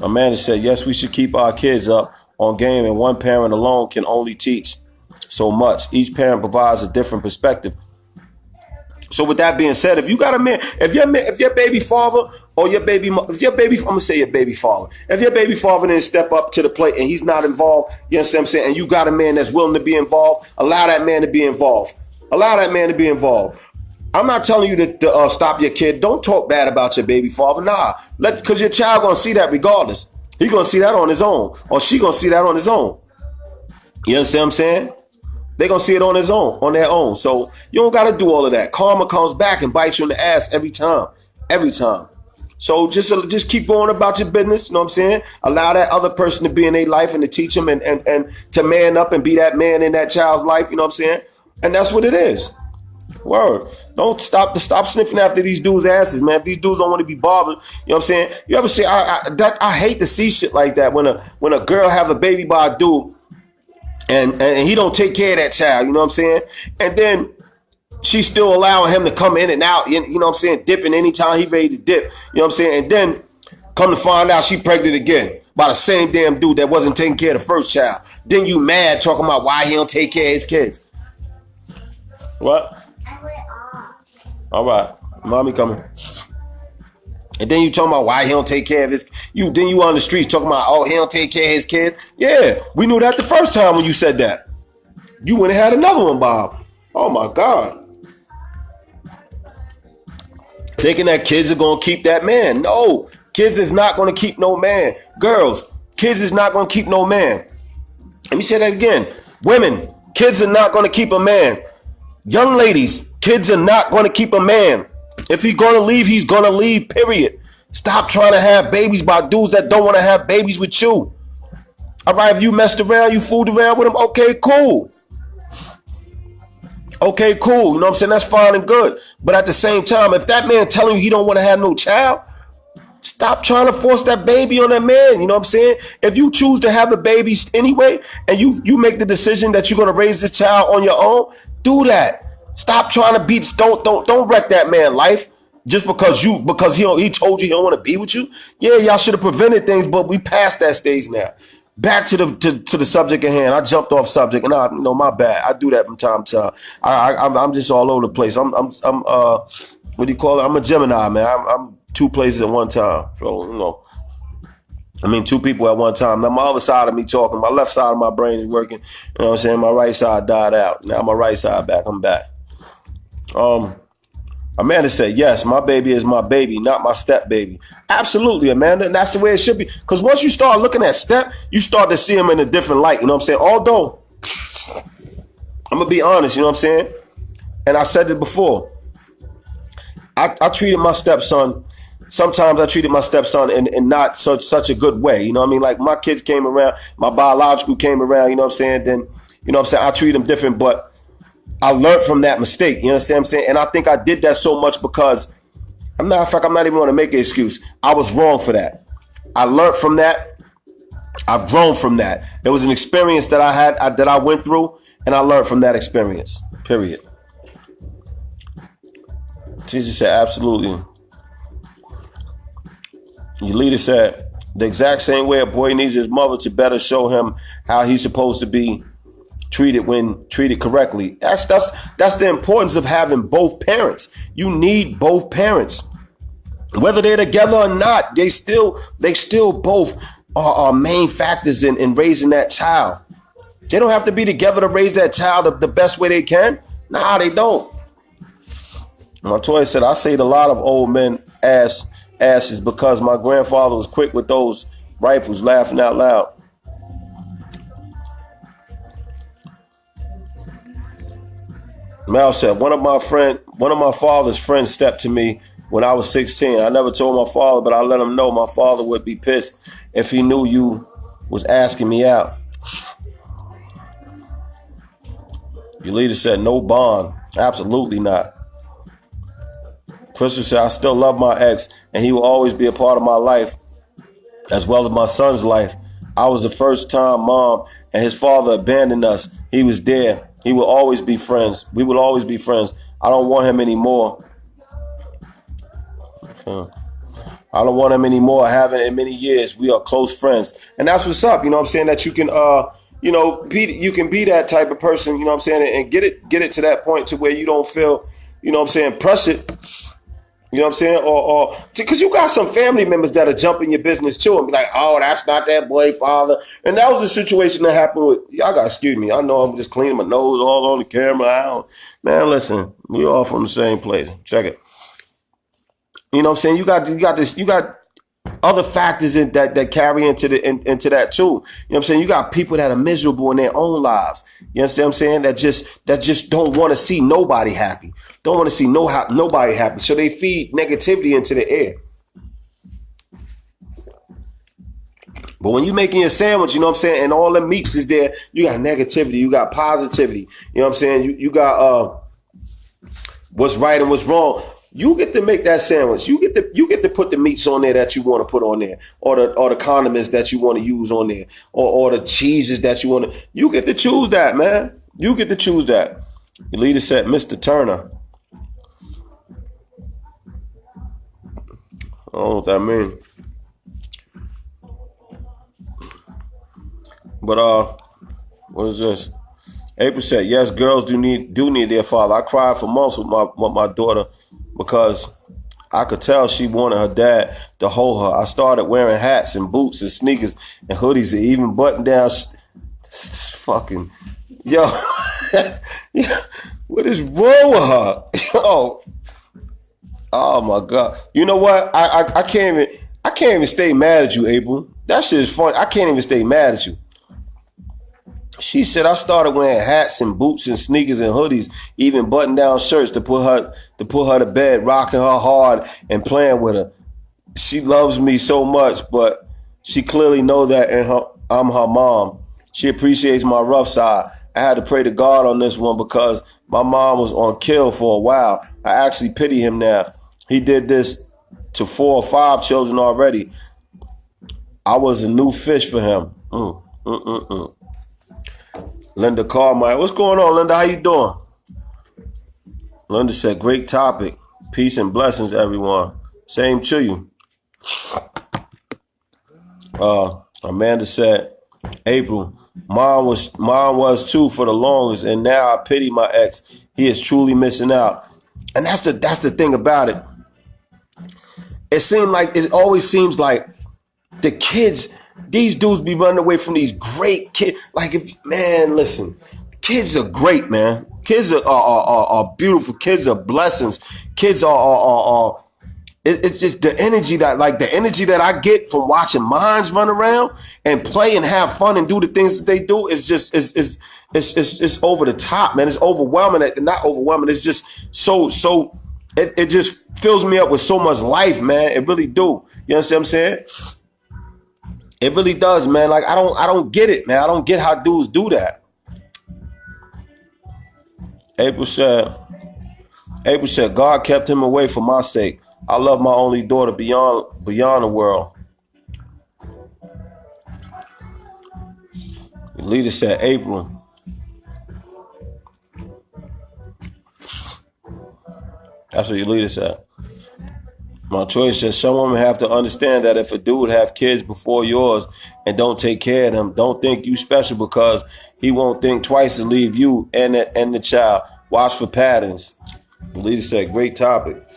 A man said, yes, we should keep our kids up on game, and one parent alone can only teach so much. Each parent provides a different perspective. So with that being said, if you got a man, if your baby father or your baby, I'm gonna say your baby father. If your baby father didn't step up to the plate and he's not involved, you understand what I'm saying? And you got a man that's willing to be involved, allow that man to be involved. Allow that man to be involved. I'm not telling you to stop your kid. Don't talk bad about your baby father. Nah, because your child gonna see that regardless. He gonna see that on his own, or she gonna see that on his own. You understand what I'm saying? They're going to see it on their own. So you don't got to do all of that. Karma comes back and bites you in the ass every time. So just keep going about your business. You know what I'm saying? Allow that other person to be in their life and to teach them and to man up and be that man in that child's life. You know what I'm saying? And that's what it is. Word. Don't stop sniffing after these dudes' asses, man. If these dudes don't want to be bothered, you know what I'm saying? You ever see, I hate to see shit like that when a girl have a baby by a dude, and he don't take care of that child, you know what I'm saying? And then She's still allowing him to come in and out, you know what I'm saying, dipping anytime he ready to dip. You know what I'm saying? And then come to find out she pregnant again by the same damn dude that wasn't taking care of the first child. Then you mad talking about why he don't take care of his kids. What? I went off. All right. Mommy coming. And then you talking about why he don't take care of his then you on the streets talking about, oh, he don't take care of his kids. Yeah, we knew that the first time when you said that. You went and had another one, Bob. Oh my God. Thinking that kids are gonna keep that man. No, kids is not gonna keep no man. Girls, kids is not gonna keep no man. Let me say that again. Women, kids are not gonna keep a man. Young ladies, kids are not gonna keep a man. If he's gonna leave, he's gonna leave, period. Stop trying to have babies by dudes that don't want to have babies with you. All right, if you messed around, you fooled around with him, okay, cool. Okay, cool. You know what I'm saying? That's fine and good. But at the same time, if that man telling you he don't want to have no child, stop trying to force that baby on that man. You know what I'm saying? If you choose to have the baby anyway, and you make the decision that you're going to raise this child on your own, do that. Stop trying to beat. Don't wreck that man's life just because he told you he don't want to be with you. Yeah, y'all should have prevented things, but we passed that stage now. Back to the subject at hand. I jumped off subject, and my bad. I do that from time to time. I'm just all over the place. I'm what do you call it? I'm a Gemini, man. I'm two places at one time. So two people at one time. Now my other side of me talking, my left side of my brain is working. You know what I'm saying? My right side died out. Now my right side back. I'm back. Amanda said, yes, my baby is my baby, not my step baby. Absolutely, Amanda. And that's the way it should be. Because once you start looking at step, you start to see him in a different light. You know what I'm saying? Although, I'm going to be honest, you know what I'm saying? And I said it before. I treated my stepson, sometimes I treated my stepson in not such a good way. You know what I mean? Like my kids came around, my biological came around, you know what I'm saying? Then, you know what I'm saying? I treat them different, but I learned from that mistake. You understand what I'm saying? And I think I did that so much because I'm not even going to make an excuse. I was wrong for that. I learned from that. I've grown from that. There was an experience that I had that I went through, and I learned from that experience. Period. Jesus said, absolutely. Your leader said, the exact same way a boy needs his mother to better show him how he's supposed to be treated when treated correctly. That's the importance of having both parents. You need both parents. Whether they're together or not, they still both are main factors in raising that child. They don't have to be together to raise that child the best way they can. Nah, they don't. Montoya said, I saved a lot of old men asses because my grandfather was quick with those rifles, laughing out loud. Mel said, one of my father's friends stepped to me when I was 16. I never told my father, but I let him know my father would be pissed if he knew you was asking me out. Your leader said, no bond. Absolutely not. Crystal said, I still love my ex, and he will always be a part of my life, as well as my son's life. I was the first time mom and his father abandoned us. He was there. He will always be friends. We will always be friends. I don't want him anymore. I don't want him anymore. I haven't in many years. We are close friends. And that's what's up. You know what I'm saying? That you can, you can be that type of person, you know what I'm saying? And get it to that point to where you don't feel, you know what I'm saying, pressured. You know what I'm saying? Or because you got some family members that'll jump in your business too and be like, oh, that's not that boy father. And that was a situation that happened with, y'all got to excuse me. I know I'm just cleaning my nose all on the camera. Man, listen, we all from the same place. Check it. You know what I'm saying? You got other factors that carry into that too. You know what I'm saying? You got people that are miserable in their own lives. You understand what I'm saying? That just don't want to see nobody happy. Don't want to see nobody happy. So they feed negativity into the air. But when you making a sandwich, you know what I'm saying, and all the meats is there, you got negativity, you got positivity. You know what I'm saying? You got what's right and what's wrong. You get to make that sandwich. You get to put the meats on there that you want to put on there, or the condiments that you want to use on there, or the cheeses that you want to. You get to choose that, man. You get to choose that. Your leader said, Mr. Turner. I don't know what that means. But what is this? April said, yes, girls do need their father. I cried for months with my daughter because I could tell she wanted her dad to hold her. I started wearing hats and boots and sneakers and hoodies and even button down. Fucking, yo, what is wrong with her? Yo, oh my God. You know what? I can't even stay mad at you, April. That shit is funny. I can't even stay mad at you. She said I started wearing hats and boots and sneakers and hoodies, even button down shirts to put her to bed, rocking her hard and playing with her. She loves me so much, but she clearly know that I'm her mom. She appreciates my rough side. I had to pray to God on this one because my mom was on kill for a while. I actually pity him now. He did this to 4 or 5 children already. I was a new fish for him. Linda Carmine. What's going on, Linda? How you doing? Linda said, great topic. Peace and blessings, everyone. Same to you. Amanda said, April, mom was too for the longest, and now I pity my ex. He is truly missing out. And that's the thing about it. It always seems like the kids, these dudes be running away from these great kids. Like, listen, kids are great, man. Kids are beautiful. Kids are blessings. Kids are it's just the energy that I get from watching minds run around and play and have fun and do the things that they do is just it's over the top, man. It's overwhelming. Not overwhelming. It's just so it just fills me up with so much life, man. It really do. You understand what I'm saying? It really does, man. Like I don't get it, man. I don't get how dudes do that. April said, God kept him away for my sake. I love my only daughter beyond the world. The leader said, April. That's what your leader said. Montoya says, some women have to understand that if a dude have kids before yours and don't take care of them, don't think you special because he won't think twice to leave you and the child. Watch for patterns. The leader said, great topic.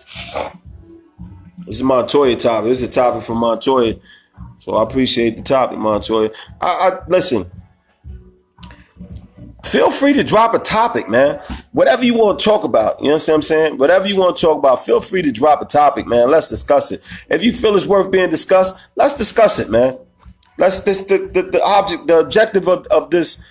This is Montoya topic. This is a topic from Montoya. So I appreciate the topic, Montoya. I listen. Feel free to drop a topic, man. Whatever you want to talk about. You know what I'm saying? Whatever you want to talk about, feel free to drop a topic, man. Let's discuss it. If you feel it's worth being discussed, let's discuss it, man. The objective of this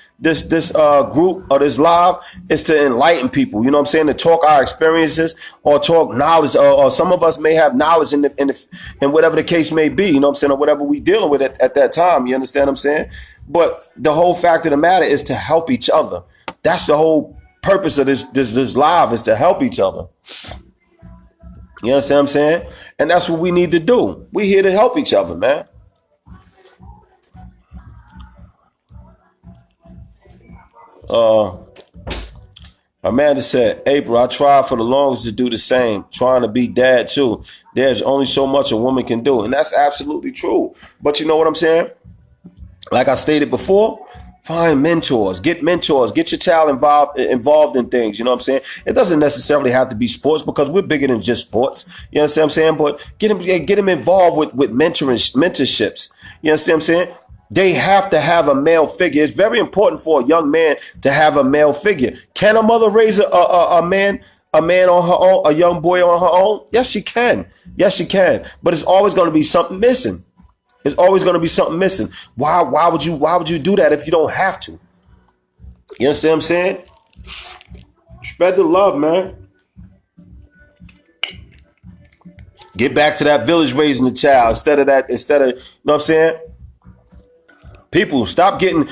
group or this live is to enlighten people. You know what I'm saying? To talk our experiences or talk knowledge, or some of us may have knowledge in whatever the case may be. You know what I'm saying? Or whatever we dealing with at that time. You understand what I'm saying? But the whole fact of the matter is to help each other. That's the whole purpose of this live, is to help each other. You understand what I'm saying? And that's what we need to do. We're here to help each other, man. Amanda said, April, I tried for the longest to do the same, trying to be dad too. There's only so much a woman can do. And that's absolutely true. But you know what I'm saying? Like I stated before, find mentors, get your child involved in things. You know what I'm saying? It doesn't necessarily have to be sports because we're bigger than just sports. You understand what I'm saying? But get them involved with mentorships. You understand what I'm saying? They have to have a male figure. It's very important for a young man to have a male figure. Can a mother raise a man on her own, a young boy on her own? Yes, she can. Yes, she can. But it's always going to be something missing. It's always going to be something missing. Why would you do that if you don't have to? You understand what I'm saying? Spread the love, man. Get back to that village raising the child instead of, you know what I'm saying? People, stop getting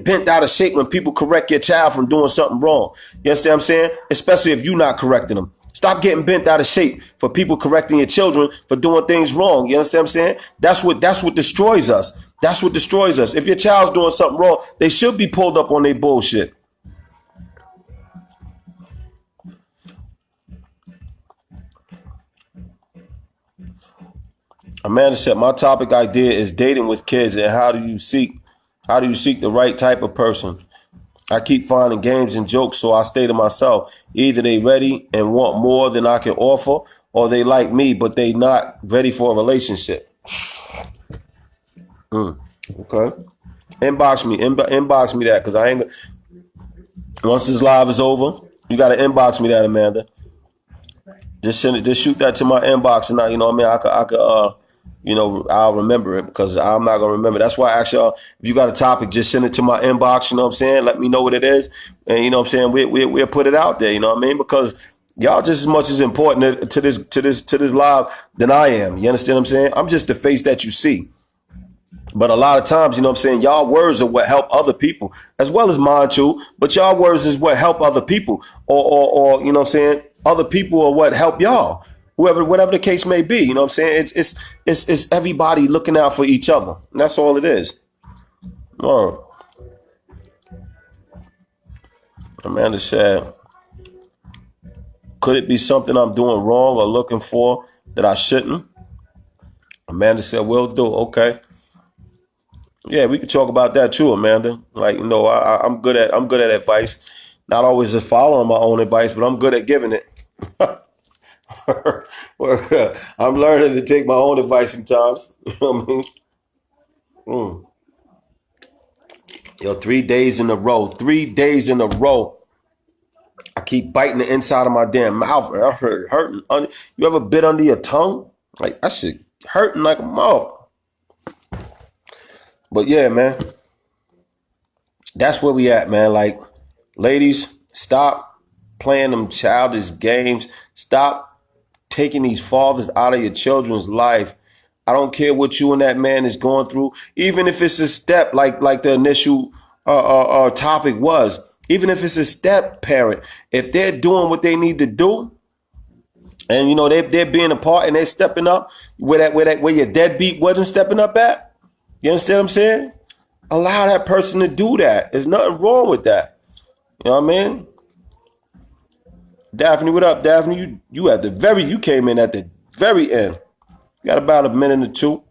bent out of shape when people correct your child from doing something wrong. You understand what I'm saying? Especially if you're not correcting them. Stop getting bent out of shape for people correcting your children for doing things wrong. You understand what I'm saying? That's what destroys us. That's what destroys us. If your child's doing something wrong, they should be pulled up on their bullshit. Amanda said, my topic idea is dating with kids and how do you seek the right type of person? I keep finding games and jokes, so I stay to myself. Either they ready and want more than I can offer, or they like me, but they not ready for a relationship. Okay. Inbox me that, because I ain't. Once this live is over, you got to inbox me that, Amanda. Just send it. Just shoot that to my inbox, and you know what I mean. I could you know, I'll remember it, because I'm not gonna remember. That's why I ask y'all, if you got a topic, just send it to my inbox. You know what I'm saying? Let me know what it is, and you know what I'm saying. We'll put it out there. You know what I mean? Because y'all just as much as important to this live than I am. You understand what I'm saying? I'm just the face that you see. But a lot of times, you know what I'm saying, y'all words are what help other people, as well as mine too. But y'all words is what help other people, or you know what I'm saying, other people are what help y'all. Whatever the case may be, you know what I'm saying? It's everybody looking out for each other. And that's all it is. All right. Amanda said, could it be something I'm doing wrong or looking for that I shouldn't? Amanda said, will do. Okay. Yeah, we could talk about that too, Amanda. Like, you know, I'm good at advice. Not always just following my own advice, but I'm good at giving it. I'm learning to take my own advice sometimes. You know what I mean? Yo, 3 days in a row. 3 days in a row. I keep biting the inside of my damn mouth. I heard hurting. You ever bit under your tongue? Like, that shit hurting like a mouth. But yeah, man. That's where we at, man. Like, ladies, stop playing them childish games. Stop taking these fathers out of your children's life. I don't care what you and that man is going through, even if it's a step like the initial topic was. Even if it's a step parent, if they're doing what they need to do, and you know they're being a part and they're stepping up where your deadbeat wasn't stepping up at. You understand what I'm saying? Allow that person to do that. There's nothing wrong with that. You know what I mean? Daphne, what up, Daphne? You came in at the very end. Got about a minute or two.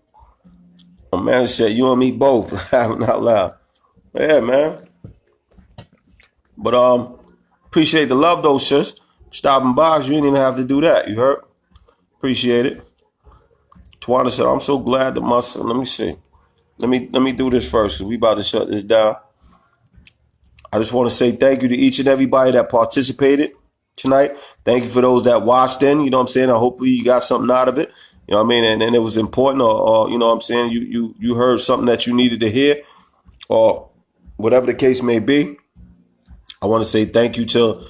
A man said, you and me both. Laughing out loud. Yeah, man. But appreciate the love though, sis. Stopping by. You didn't even have to do that. You heard? Appreciate it. Tawana said, I'm so glad that my son. Let me see. Let me do this first, because we about to shut this down. I just want to say thank you to each and everybody that participated tonight. Thank you for those that watched in. You know what I'm saying? Hopefully you got something out of it. You know what I mean? And it was important, or you know what I'm saying, you heard something that you needed to hear, or whatever the case may be. I want to say thank you to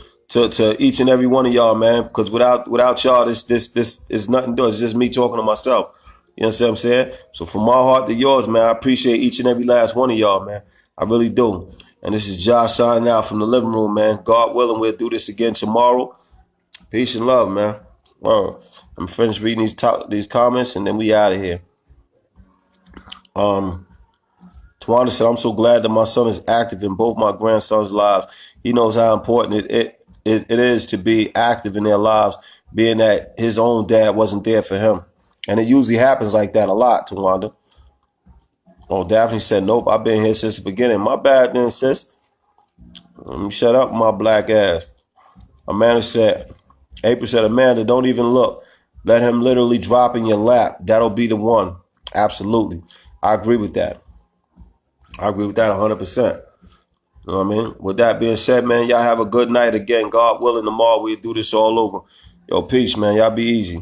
each and every one of y'all, man, because without y'all, this is nothing to do. It's just me talking to myself. You understand what I'm saying? So from my heart to yours, man, I appreciate each and every last one of y'all, man. I really do. And this is Josh signing out from the living room, man. God willing, we'll do this again tomorrow. Peace and love, man. Well, I'm finished reading these comments, and then we out of here. Tawana said, I'm so glad that my son is active in both my grandsons' lives. He knows how important it is to be active in their lives, being that his own dad wasn't there for him. And it usually happens like that a lot, Tawanda. Oh, Daphne said, nope, I've been here since the beginning. My bad then, sis. Let me shut up, my black ass. April said, Amanda, don't even look. Let him literally drop in your lap. That'll be the one. Absolutely. I agree with that. I agree with that 100%. You know what I mean? With that being said, man, y'all have a good night again. God willing, tomorrow we'll do this all over. Yo, peace, man. Y'all be easy.